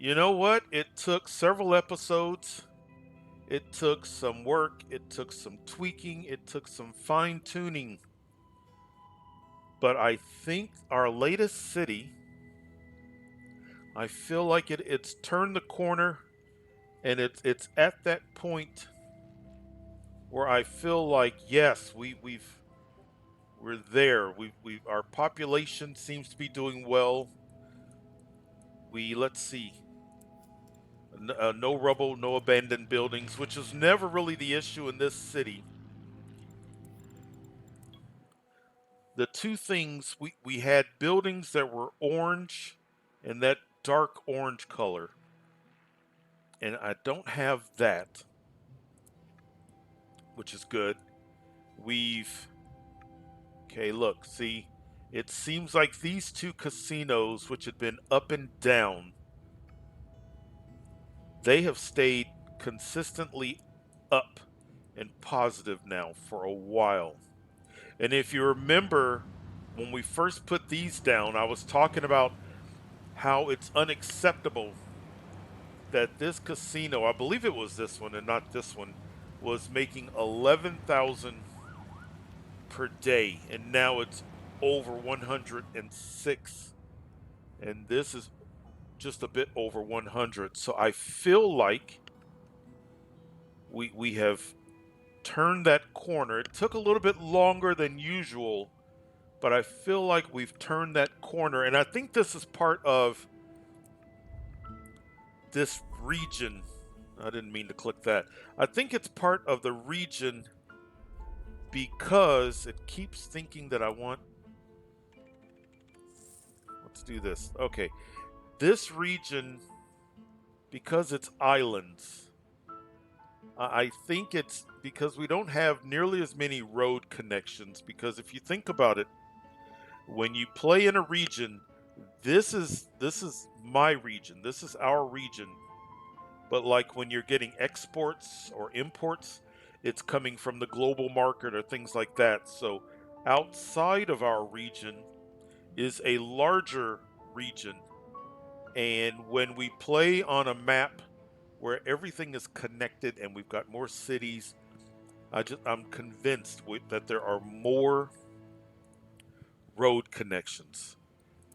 You know what? It took several episodes. It took some work. It took some tweaking. It took some fine tuning. But I think our latest city, I feel like it's turned the corner and it's at that point where I feel like yes, we're there. We our population seems to be doing well. We let's see. No rubble, no abandoned buildings, which is never really the issue in this city. The two things we had buildings that were orange and that dark orange color, and I don't have that, which is good. We've okay, look, see, it seems like these two casinos, which had been up and down, they have stayed consistently up and positive now for a while. And if you remember when we first put these down, I was talking about how it's unacceptable that this casino, I believe it was this one and not this one, was making 11,000 per day, and now it's over 106, and this is just a bit over 100. So I feel like we have turned that corner. It took a little bit longer than usual, but I feel like we've turned that corner, and I think this is part of this region. I didn't mean to click that. I think it's part of the region because it keeps thinking that I want. Let's do this. Okay. This region, because it's islands, I think it's because we don't have nearly as many road connections. Because if you think about it, when you play in a region, this is my region. This is our region. But like when you're getting exports or imports, it's coming from the global market or things like that. So outside of our region is a larger region. And when we play on a map where everything is connected and we've got more cities, I'm convinced that there are more road connections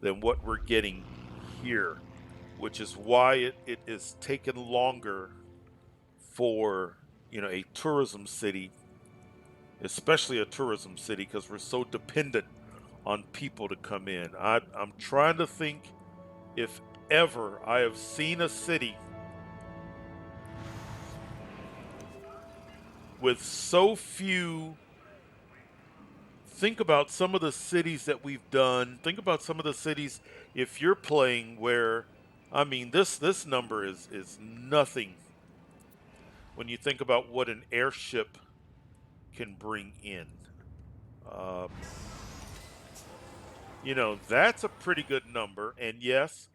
than what we're getting here, which is why it is taken longer for a tourism city, especially a tourism city, because we're so dependent on people to come in. I'm trying to think if ever I have seen a city with so few. Think about some of the cities that we've done. Think about some of the cities if you're playing where, I mean, this number is nothing when you think about what an airship can bring in. Um, that's a pretty good number. And yes,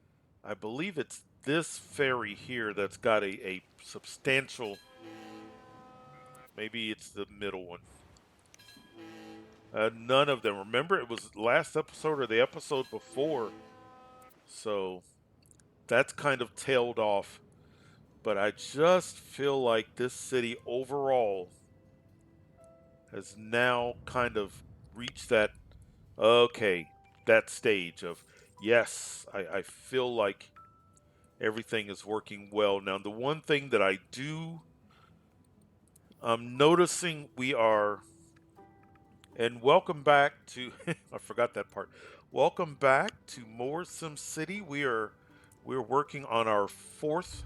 I believe it's this ferry here that's got a substantial, maybe it's the middle one. None of them. Remember, it was last episode or the episode before. So that's kind of tailed off. But I just feel like this city overall has now kind of reached okay, that stage of, yes, I feel like everything is working well. Now, the one thing that I'm noticing and welcome back to, I forgot that part. Welcome back to more SimCity. We're working on our fourth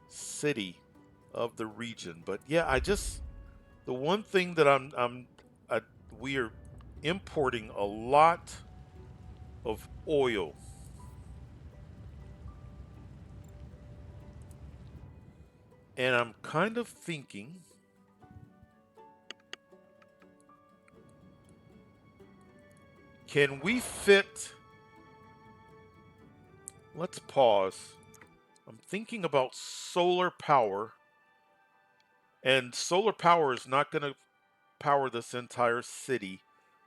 city of the region. But yeah, the one thing that I, we are importing a lot of oil, and I'm kind of thinking, can we fit? Let's pause. I'm thinking about solar power, and solar power is not going to power this entire city,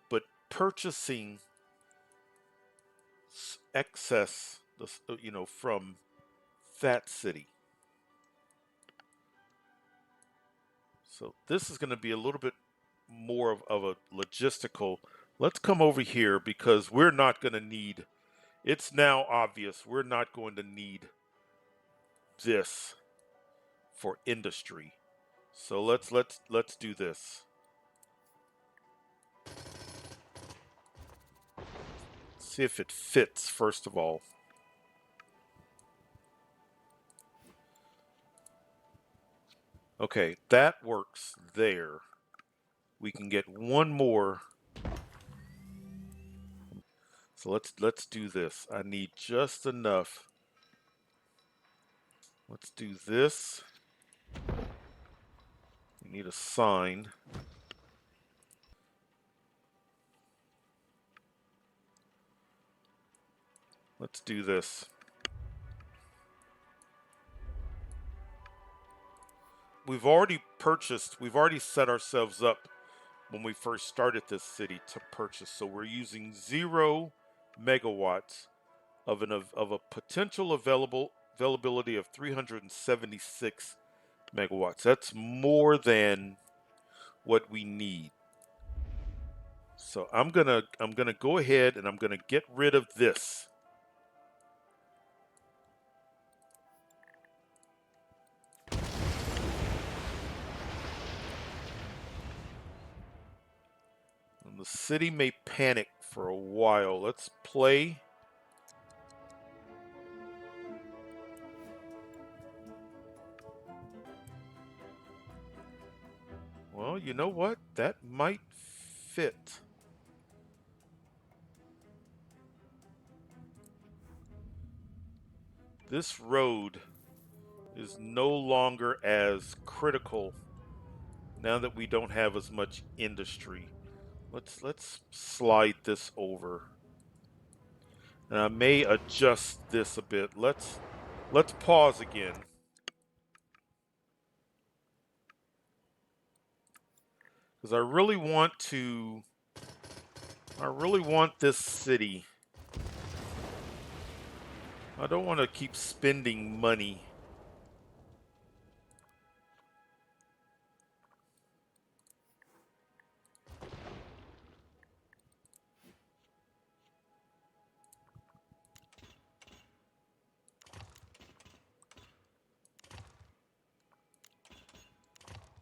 but purchasing excess, from that city. So this is going to be a little bit more of a logistical. Let's come over here because we're not going to need, it's now obvious we're not going to need this for industry. So let's do this. See if it fits first of all. Okay, that works there. We can get one more. So let's do this. I need just enough. Let's do this. We need a sign. Let's do this. We've already set ourselves up when we first started this city to purchase. So we're using 0 megawatts of a potential availability of 376 megawatts. That's more than what we need. So I'm gonna go ahead and I'm gonna get rid of this. And the city may panic for a while. Let's play. Well, you know what? That might fit. This road is no longer as critical now that we don't have as much industry. Let's slide this over. And I may adjust this a bit. Let's pause again. Because I really want this city. I don't want to keep spending money.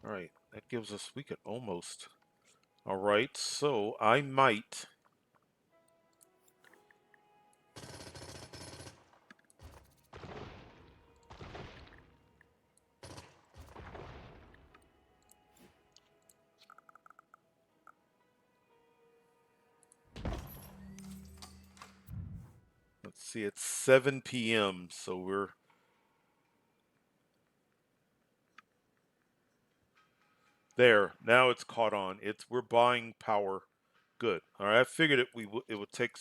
All right, that gives us, we could almost. All right, so I might. Let's see, it's 7 p.m., so we're. There, now it's caught on. We're buying power. Good. All right, I figured it would take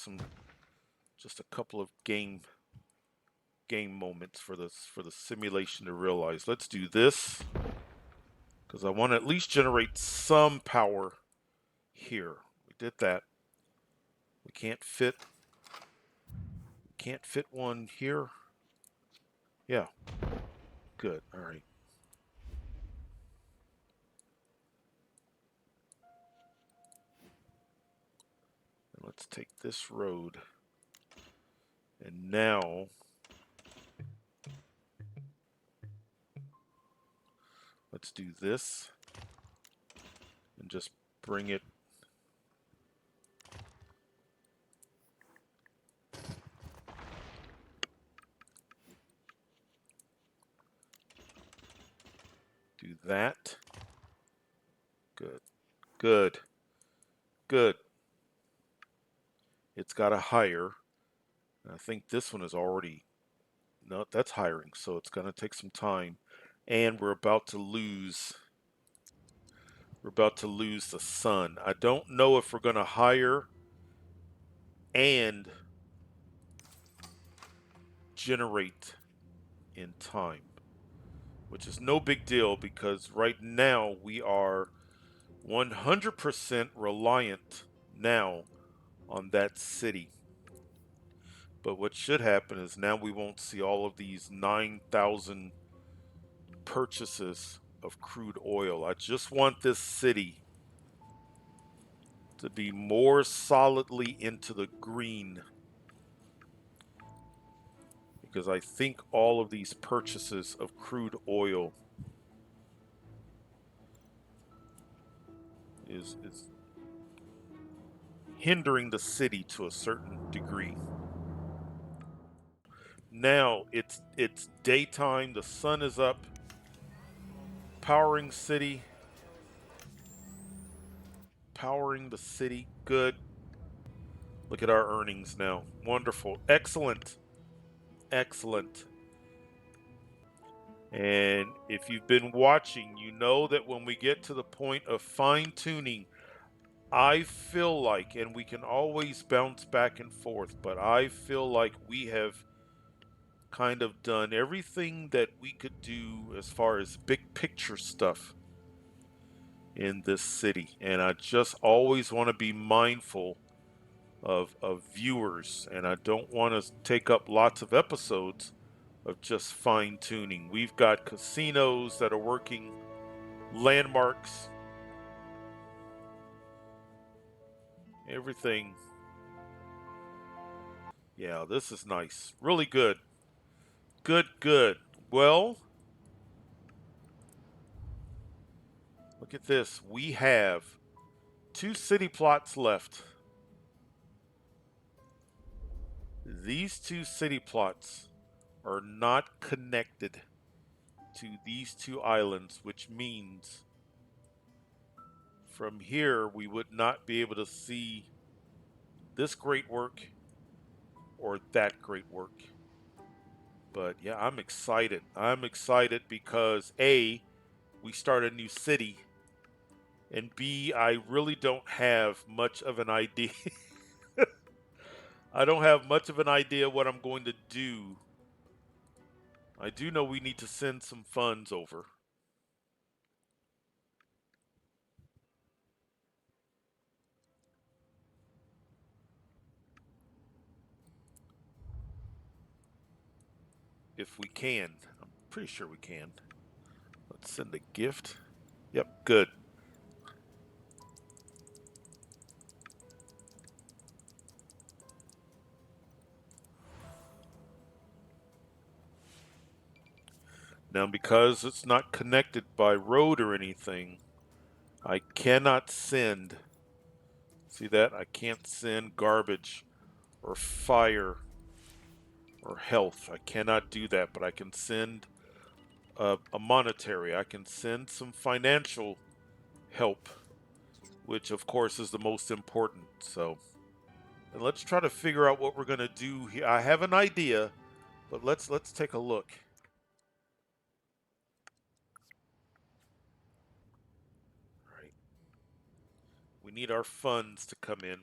just a couple of game moments for the simulation to realize. Let's do this because I want to at least generate some power here. We did that. We can't fit one here. Yeah. Good. All right. And let's take this road. And now let's do this and just bring it. Do that. Good. Good. Good. It's got a higher. And I think this one is already. No, that's hiring, so it's going to take some time. And we're about to lose. We're about to lose the sun. I don't know if we're going to hire and generate in time, which is no big deal because right now we are 100% reliant now on that city. But what should happen is now we won't see all of these 9,000 purchases of crude oil. I just want this city to be more solidly into the green, because I think all of these purchases of crude oil is hindering the city to a certain degree. Now it's daytime, the sun is up, powering city, powering the city. Good. Look at our earnings now. Wonderful. Excellent. Excellent. And if you've been watching, you know that when we get to the point of fine tuning, I feel like, and we can always bounce back and forth, but I feel like we have kind of done everything that we could do as far as big picture stuff in this city. And I just always want to be mindful of viewers, and I don't want to take up lots of episodes of just fine tuning. We've got casinos that are working, landmarks, everything. Yeah, this is nice. Really good. Good, good. Well, look at this. We have 2 city plots left. These 2 city plots are not connected to these 2 islands, which means from here we would not be able to see this great work or that great work. But yeah, I'm excited. I'm excited because A, we start a new city, and B, I really don't have much of an idea. I don't have much of an idea what I'm going to do. I do know we need to send some funds over. If we can. I'm pretty sure we can. Let's send a gift. Yep, good. Now, because it's not connected by road or anything, I cannot send. See that? I can't send garbage or fire or health. I cannot do that, but I can send a monetary. I can send some financial help, which of course is the most important. So, and let's try to figure out what we're going to do here. I have an idea, but let's take a look. All right. We need our funds to come in.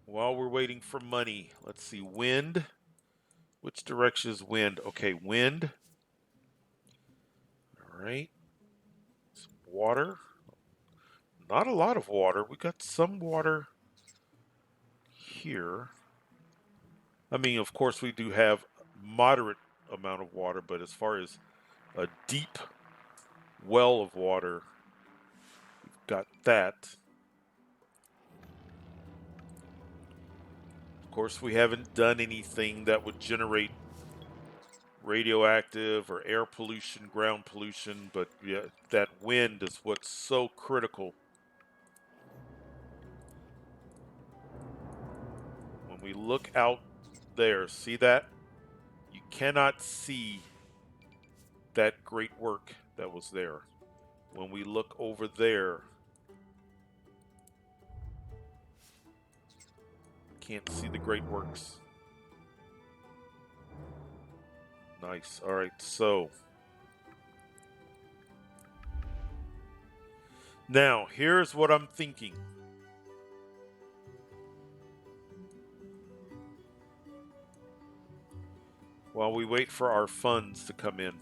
While we're waiting for money, let's see. Wind. Which direction is wind? Okay, wind. All right. Some water. Not a lot of water. We got some water here. I mean, of course, we do have moderate amount of water, but as far as a deep well of water, we've got that. Of course, we haven't done anything that would generate radioactive or air pollution, ground pollution, but yeah, that wind is what's so critical. When we look out there, see that? You cannot see that great work that was there. When we look over there, can't see the great works. Nice. All right, so now here's what I'm thinking. While we wait for our funds to come in.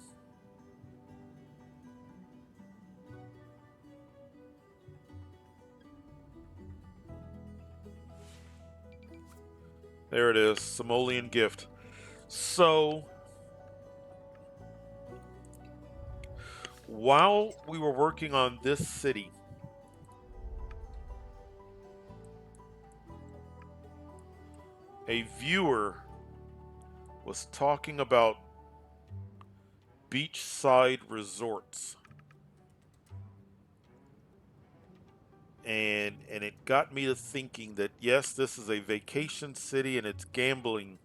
There it is, simoleon gift. So while we were working on this city, a viewer was talking about beachside resorts. And it got me to thinking that yes, this is a vacation city and it's gambling,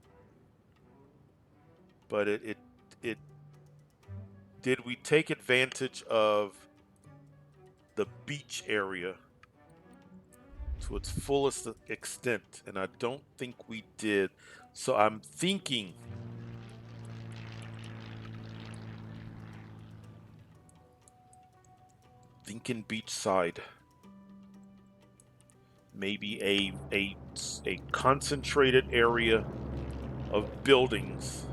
but it did we take advantage of the beach area to its fullest extent? And I don't think we did. So I'm thinking beachside. Maybe a concentrated area of buildings,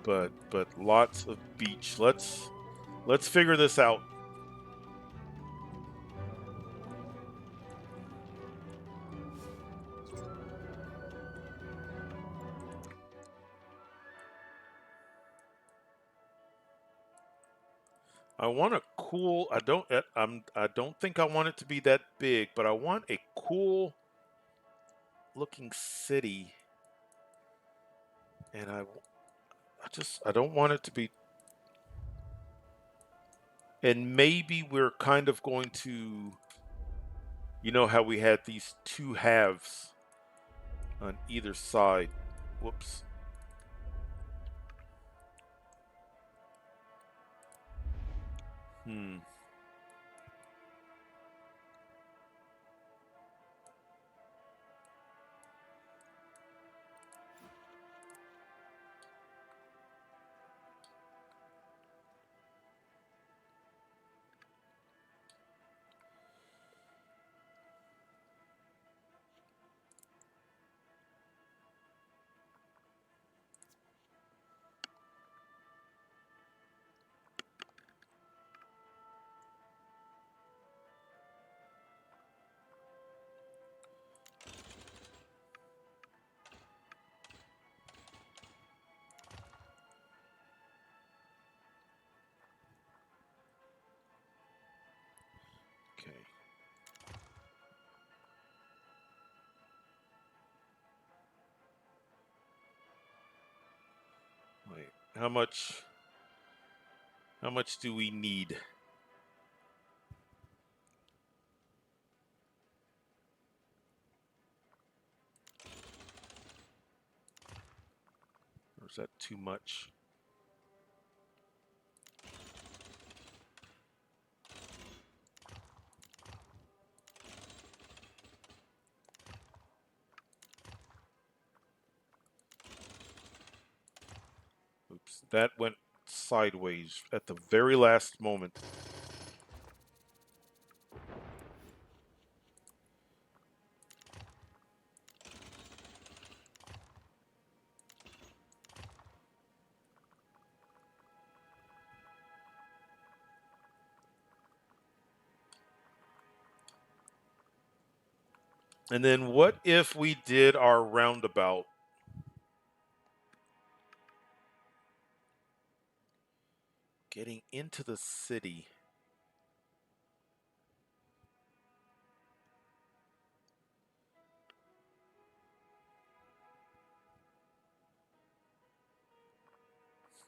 but lots of beach. Let's figure this out. I want a cool. I don't think I want it to be that big, but I want a cool looking city, and I don't want it to be. And maybe we're kind of going to, you know, how we had these two halves on either side. Whoops. Hmm. Okay. Wait. How much do we need? Or is that too much? Oops, that went sideways at the very last moment. And then what if we did our roundabout? Getting into the city.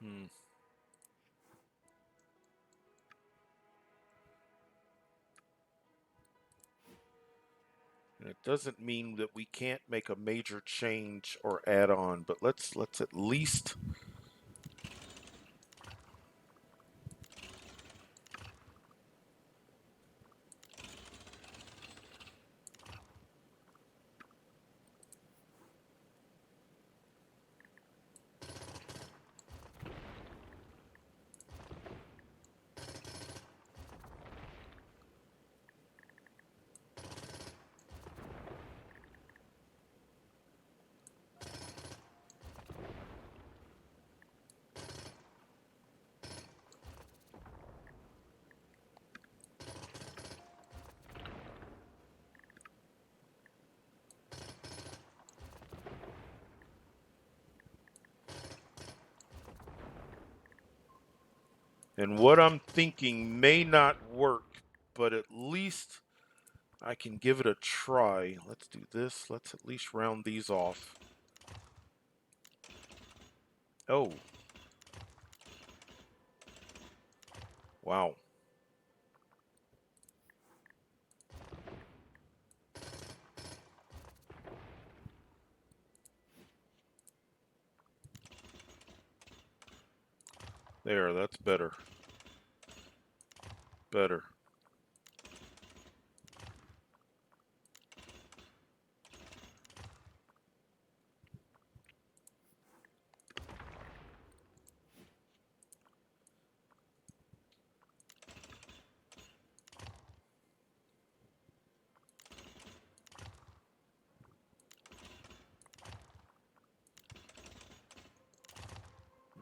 Hmm. And it doesn't mean that we can't make a major change or add on, but let's at least. And what I'm thinking may not work, but at least I can give it a try. Let's do this. Let's at least round these off. Oh. Wow. There, that's better. Better.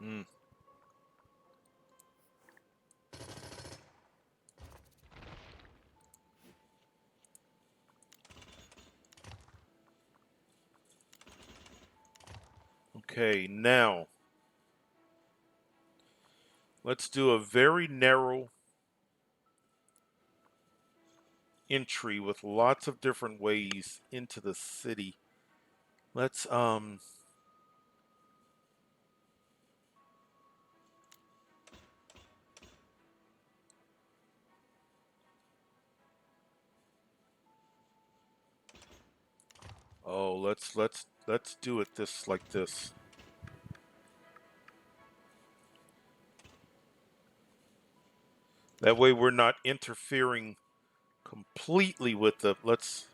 Mm. Okay, now let's do a very narrow entry with lots of different ways into the city. Let's oh, let's do it this like this. That way we're not interfering completely with the let's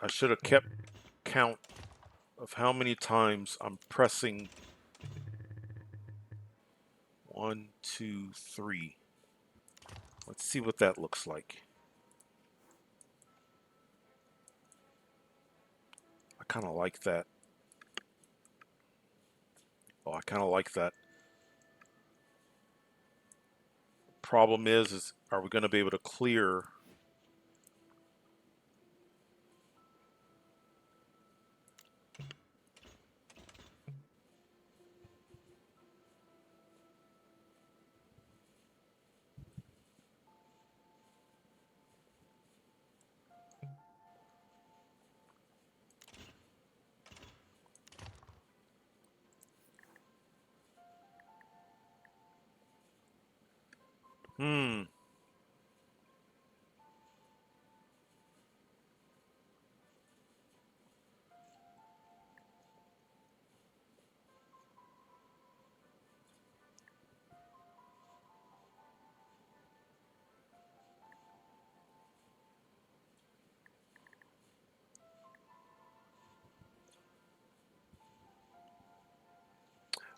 I should have kept count of how many times I'm pressing 1, 2, 3. Let's see what that looks like. I kind of like that. Oh, I kind of like that. Problem is are we going to be able to clear? Hmm.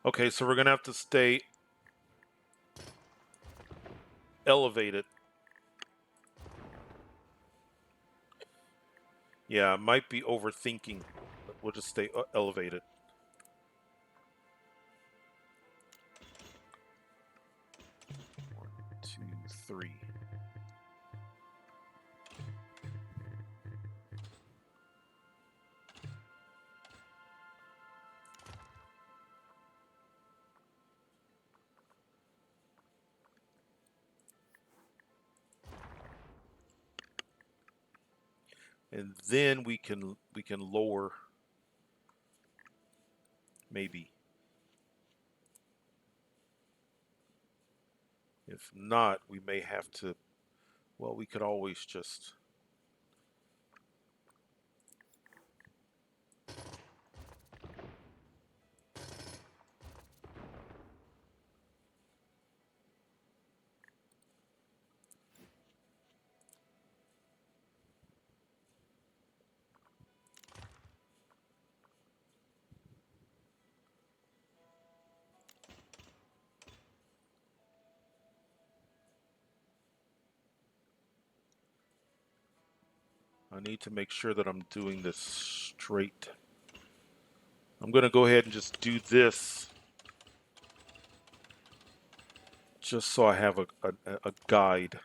Okay, so we're going to have to stay elevated. Yeah, I might be overthinking, but we'll just stay elevated. 1, 2, 3. And then we can lower maybe. If not, we may have to, well, we could always just I need to make sure that I'm doing this straight. I'm going to go ahead and just do this just so I have a guide.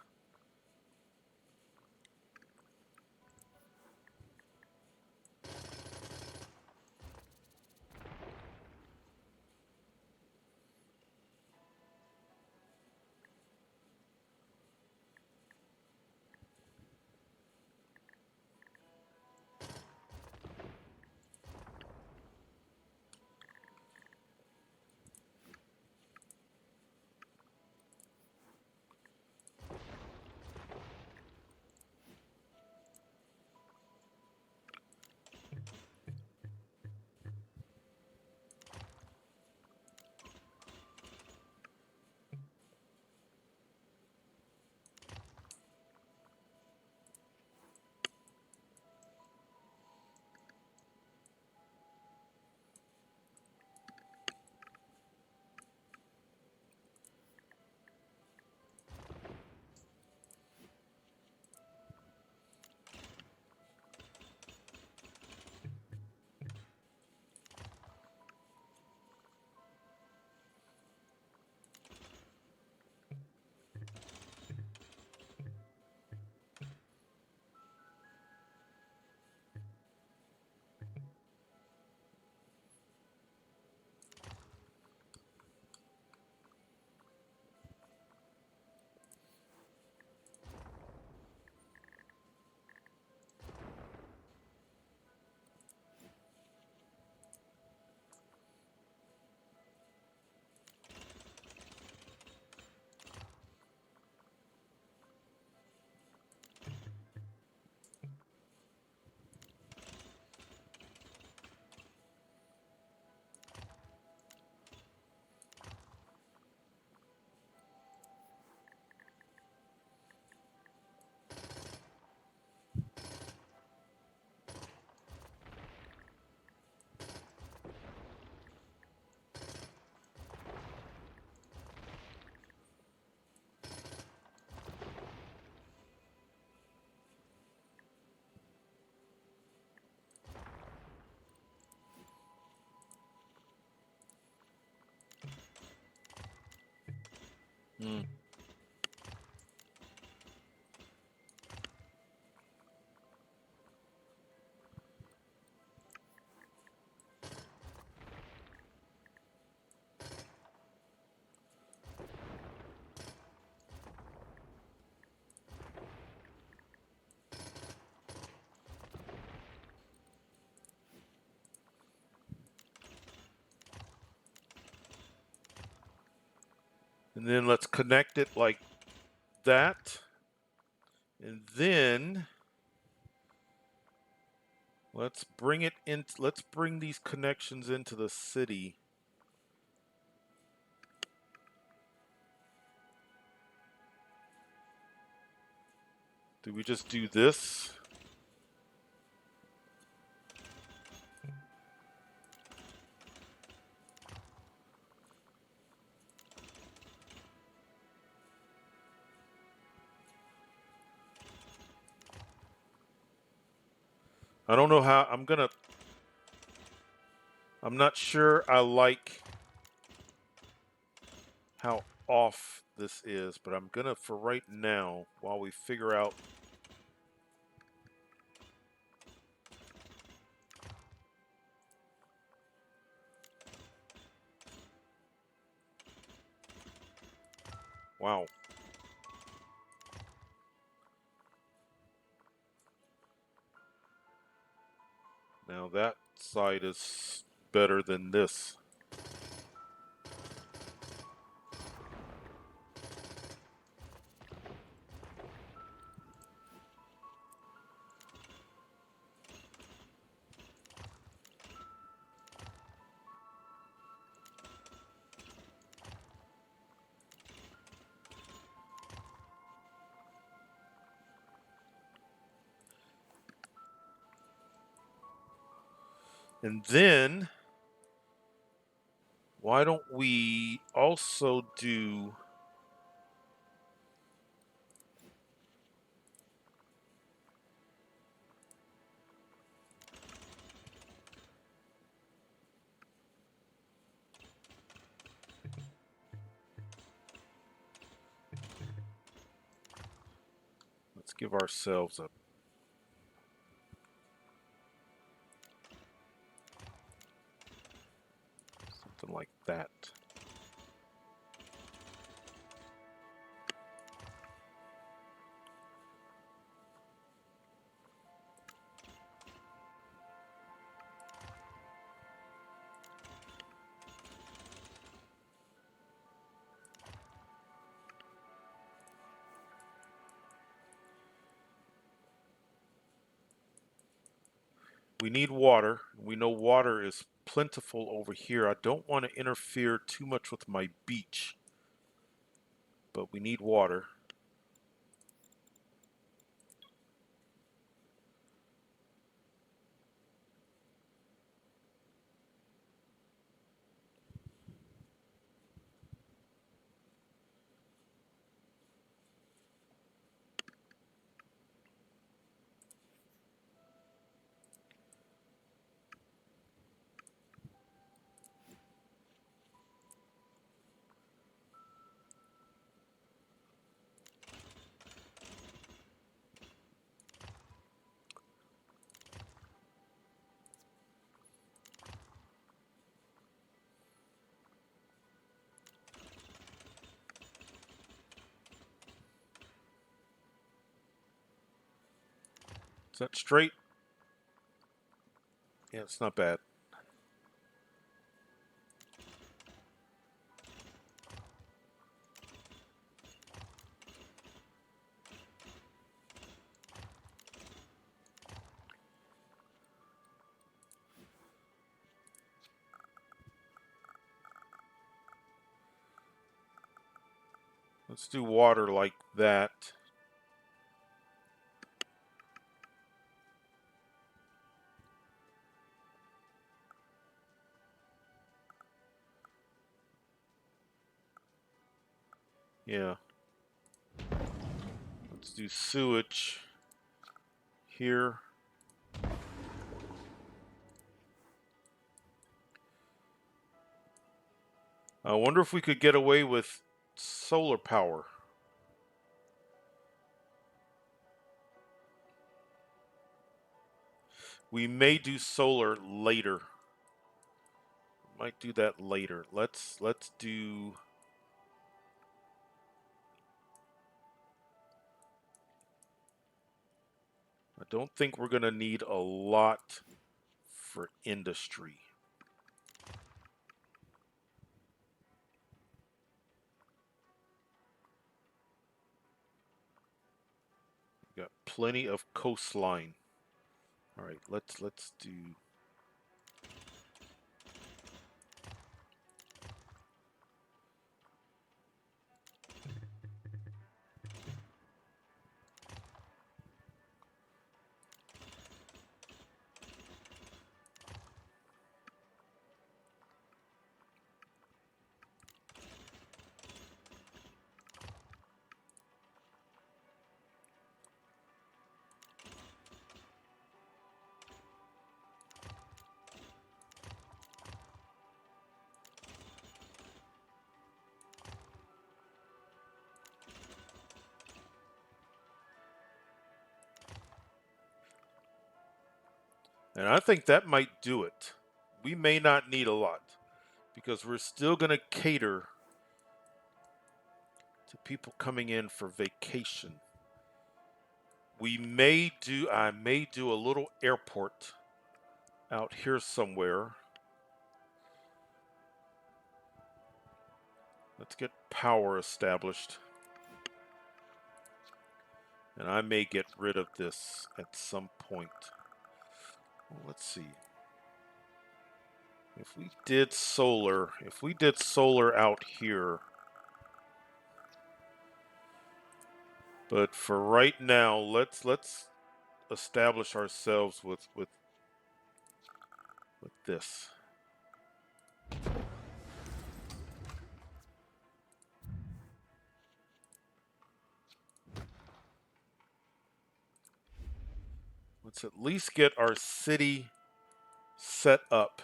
Mm. And then let's connect it like that. And then let's bring it in. Let's bring these connections into the city. Do we just do this? I don't know how I'm not sure I like how off this is, but I'm gonna, for right now, while we figure out. Wow. Now that side is better than this. And then, why don't we also do... Let's give ourselves a... something like that. We need water. We know water is plentiful over here. I don't want to interfere too much with my beach, but we need water. Is that straight? Yeah, it's not bad. Let's do water like that. Yeah. Let's do sewage here. I wonder if we could get away with solar power. We may do solar later. Might do that later. Let's do. I don't think we're gonna need a lot for industry. We got plenty of coastline. All right, let's do. And I think that might do it. We may not need a lot because we're still going to cater to people coming in for vacation. I may do a little airport out here somewhere. Let's get power established. And I may get rid of this at some point. Well, let's see. If we did solar out here. But for right now, let's establish ourselves with this. Let's at least get our city set up.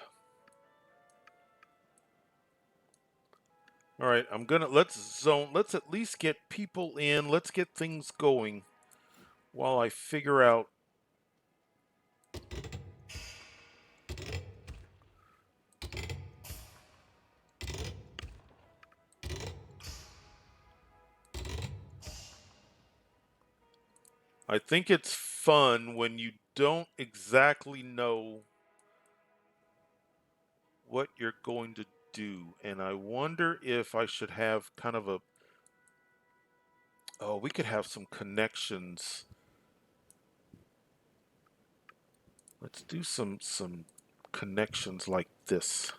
All right, let's at least get people in. Let's get things going while I figure out. I think it's fun when you don't exactly know what you're going to do. And I wonder if I should have kind of we could have some connections. Let's do some connections like this.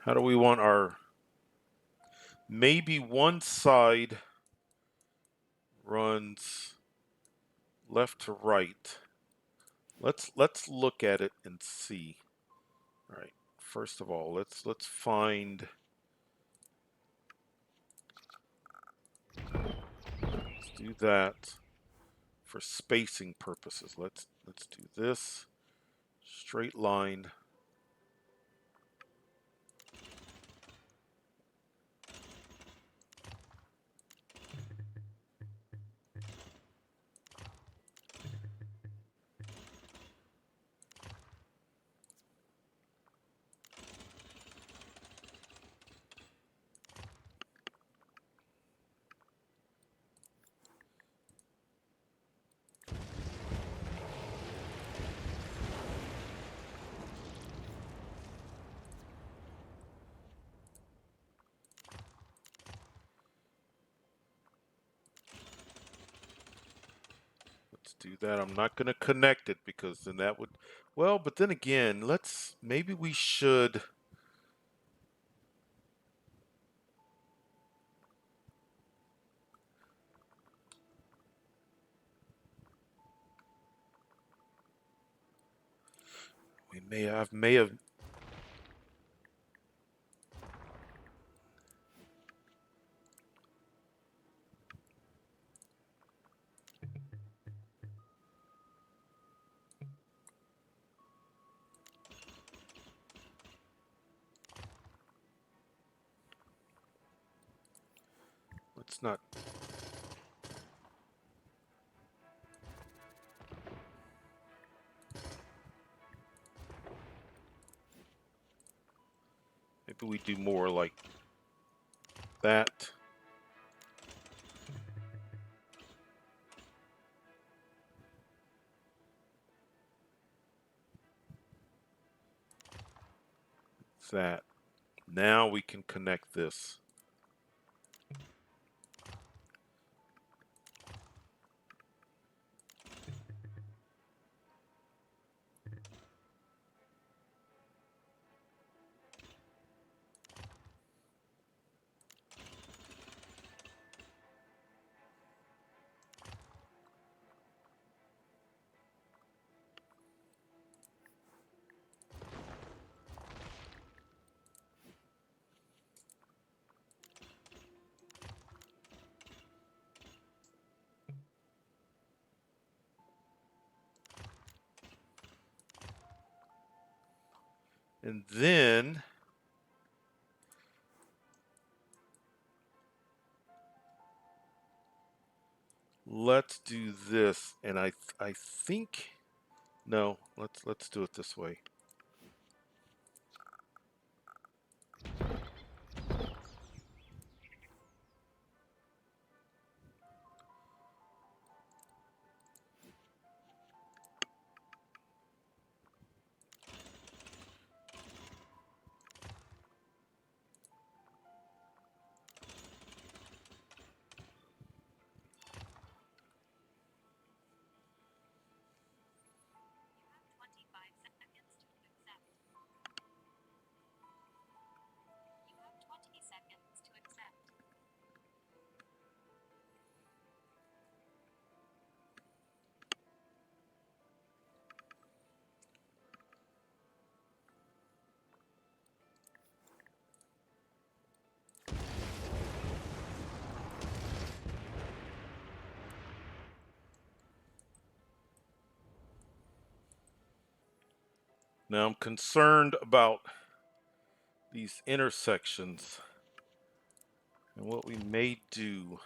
How do we want our, maybe one side runs left to right. Let's look at it and see. All right. First of all, let's find, let's do that for spacing purposes. Let's do this straight line. Let's do that. I'm not going to connect it because then that would, well, but then again, maybe we should. may have. Let's not. Maybe we do more like that. That. Now we can connect this. And then let's do this. And I think no, let's do it this way. Now I'm concerned about these intersections and what we may do.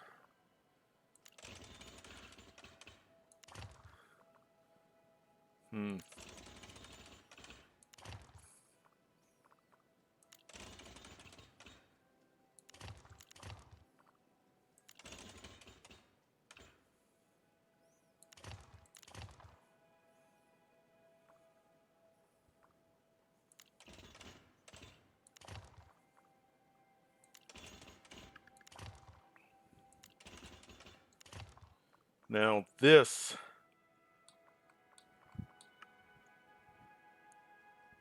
Now this,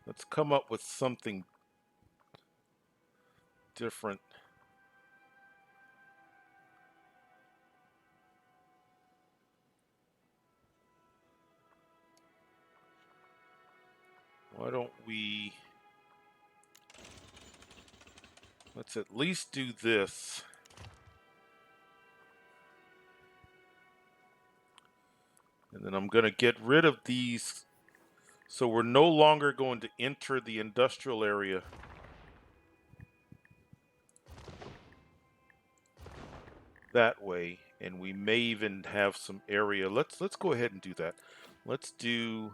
let's come up with something different. Why don't we, let's at least do this. And then I'm going to get rid of these. So we're no longer going to enter the industrial area. That way, and we may even have some area. Let's go ahead and do that. Let's do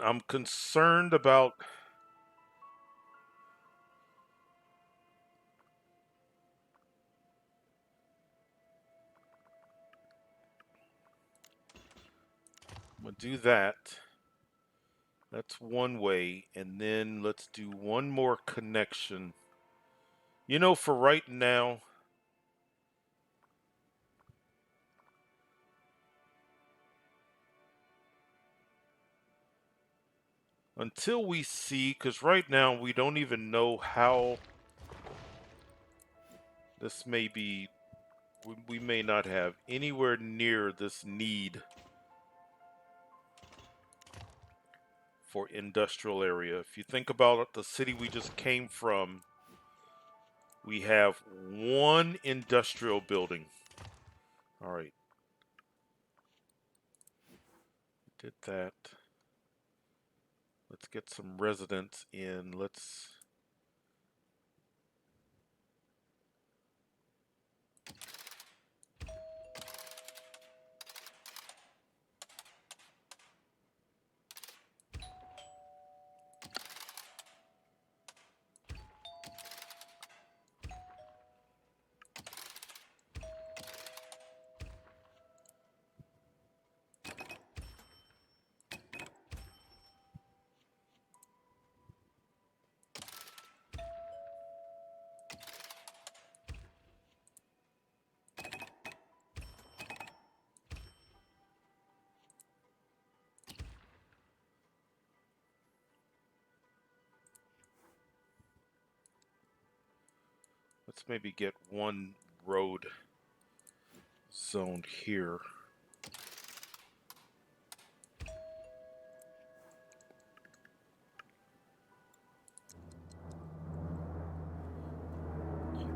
I'm concerned about do that. That's one way. And then let's do one more connection. You know, for right now, until we see, because right now we don't even know how this may be, we may not have anywhere near this need for industrial area. If you think about the city we just came from, we have one industrial building. All right. Did that. Let's get some residents in. Let's maybe get one road zoned here.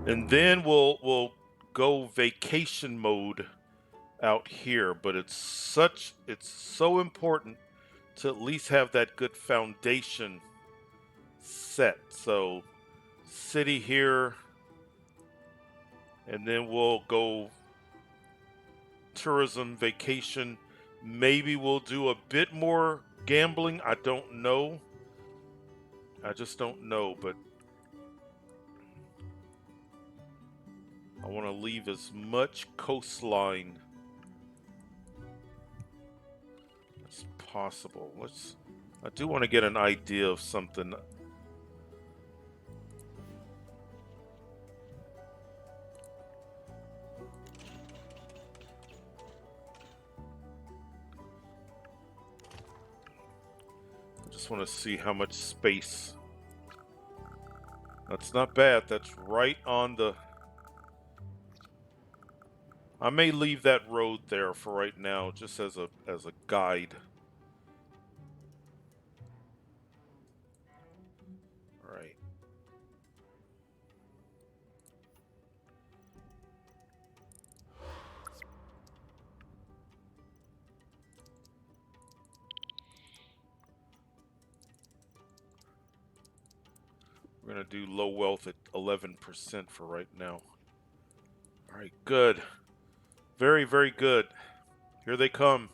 And then we'll go vacation mode out here, but it's so important to at least have that good foundation set. So city here, and then we'll go tourism, vacation. Maybe we'll do a bit more gambling. I don't know. I just don't know, but I want to leave as much coastline as possible. I do want to get an idea of something. I just want to see how much space. That's not bad. That's right on the... I may leave that road there for right now, just as a guide. All right. We're gonna do low wealth at 11% for right now. All right, good. Very, very good. Here they come.